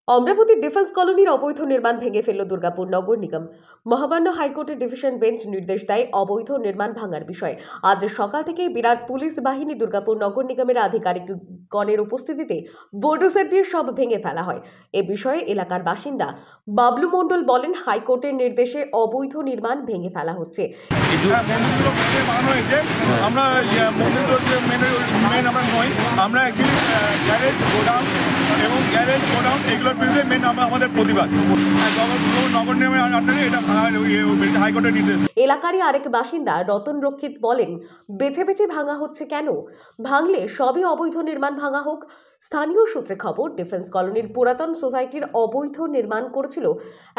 Amaravati defence কলোনির অবৈধ নির্মাণ ভেঙে ফেলল দুর্গাপুর নগর নিগম। মহামান্য হাইকোর্টের ডিভিশন বেঞ্চ নির্দেশ দেয় অবৈধ নির্মাণ ভাঙার বিষয়ে। আজ সকাল থেকেই বিরাট পুলিশ বাহিনী দুর্গাপুর নগর নিগমের আধিকারিকগণের উপস্থিতিতে বোল্ডোজার দিয়ে সব ভেঙে ফেলা হয়। এ বিষয়ে এলাকার বাসিন্দা বাবলু মণ্ডল বলেন, হাইকোর্টের নির্দেশে অবৈধ নির্মাণ ভেঙে ফেলা হচ্ছে। এলাকারই আরেক বাসিন্দা রতন রক্ষিত বলেন, বেছে বেছে ভাঙা হচ্ছে কেন? ভাঙলে সবই অবৈধ নির্মাণ ভাঙা হোক। স্থানীয় সূত্রে খবর, ডিফেন্স কলোনির পুরাতন সোসাইটির অবৈধ নির্মাণ করেছিল,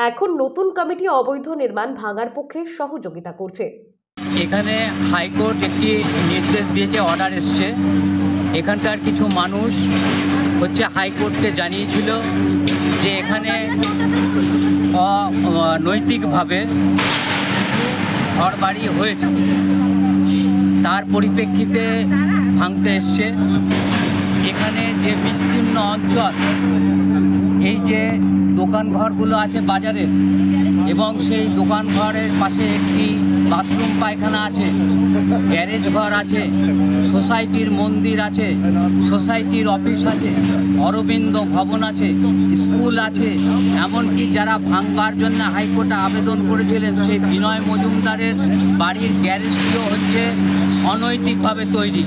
এখন নতুন কমিটি অবৈধ নির্মাণ ভাঙার পক্ষে সহযোগিতা করছে। এখানে হাইকোর্ট একটি নির্দেশ দিয়েছে, অর্ডার এসছে। এখানকার কিছু মানুষ হাইকোর্টকে জানিয়েছিল যে এখানে অনৈতিকভাবে ঘরবাড়ি হয়েছে, তার পরিপ্রেক্ষিতে ভাঙতে এসছে। এখানে যে বিস্তীর্ণ অঞ্চল, এই যে দোকানঘরগুলো আছে বাজারের, এবং সেই দোকানঘরের পাশে একটি বাথরুম পায়খানা আছে, গ্যারেজ ঘর আছে, সোসাইটির মন্দির আছে, সোসাইটির অফিস আছে, অরবিন্দ ভবন আছে, স্কুল আছে। এমনকি যারা ভাঙবার জন্য হাইকোর্টে আবেদন করেছিলেন, সেই বিনয় মজুমদারের বাড়ির গ্যারেজটিও অনৈতিকভাবে তৈরি।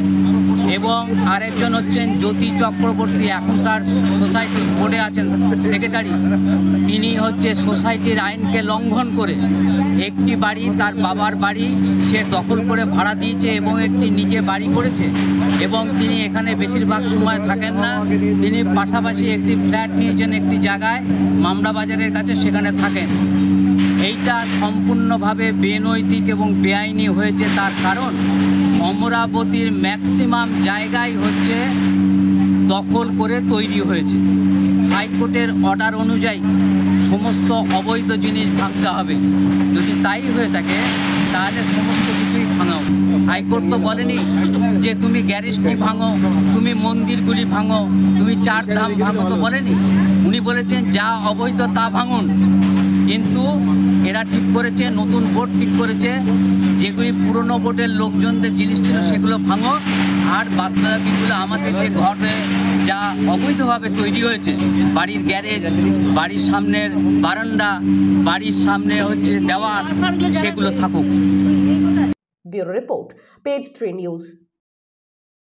এবং আরেকজন জ্যোতি চক্রবর্তী, এখনকার সোসাইটির বোর্ডে আছেন সেক্রেটারি। তিনি সোসাইটির আইনকে লঙ্ঘন করে একটি বাড়ি, তার বাবার বাড়ি, সে দখল করে ভাড়া দিয়েছে এবং একটি নিজে বাড়ি করেছে। এবং তিনি এখানে বেশিরভাগ সময় থাকেন না, তিনি পাশাপাশি একটি ফ্ল্যাট নিয়েছেন একটি জায়গায় মামলা বাজারের কাছে, সেখানে থাকেন। এইটা সম্পূর্ণভাবে বেনৈতিক এবং বেআইনি হয়েছে। তার কারণ অমরাবতীর ম্যাক্সিমাম জায়গায় দখল করে তৈরি হয়েছে। হাইকোর্টের অর্ডার অনুযায়ী সমস্ত অবৈধ জিনিস ভাঙতে হবে। যদি তাই হয়ে থাকে তাহলে সমস্ত কিছুই ভাঙাও। হাইকোর্ট তো বলেনি যে তুমি গ্যারেজটি ভাঙো, তুমি মন্দিরগুলি ভাঙো, তুমি চার ধাম ভাঙো, তো বলেনি। উনি বলেছেন যা অবৈধ তা ভাঙুন। কিন্তু এরা ঠিক করেছে, নতুন বোর্ড ঠিক করেছে, যেগুলি পুরনো বোর্ডের লোকজনদের জিনিস ছিল সেগুলো ভাঙো, আর বাদবাকিগুলো আমাদের যে ঘরে যা অবৈধভাবে তৈরি হয়েছে, বাড়ির গ্যারেজ, বাড়ির সামনের বারান্দা, বাড়ির সামনে দেওয়াল, সেগুলো থাকুক। Bureau report, page 3 news.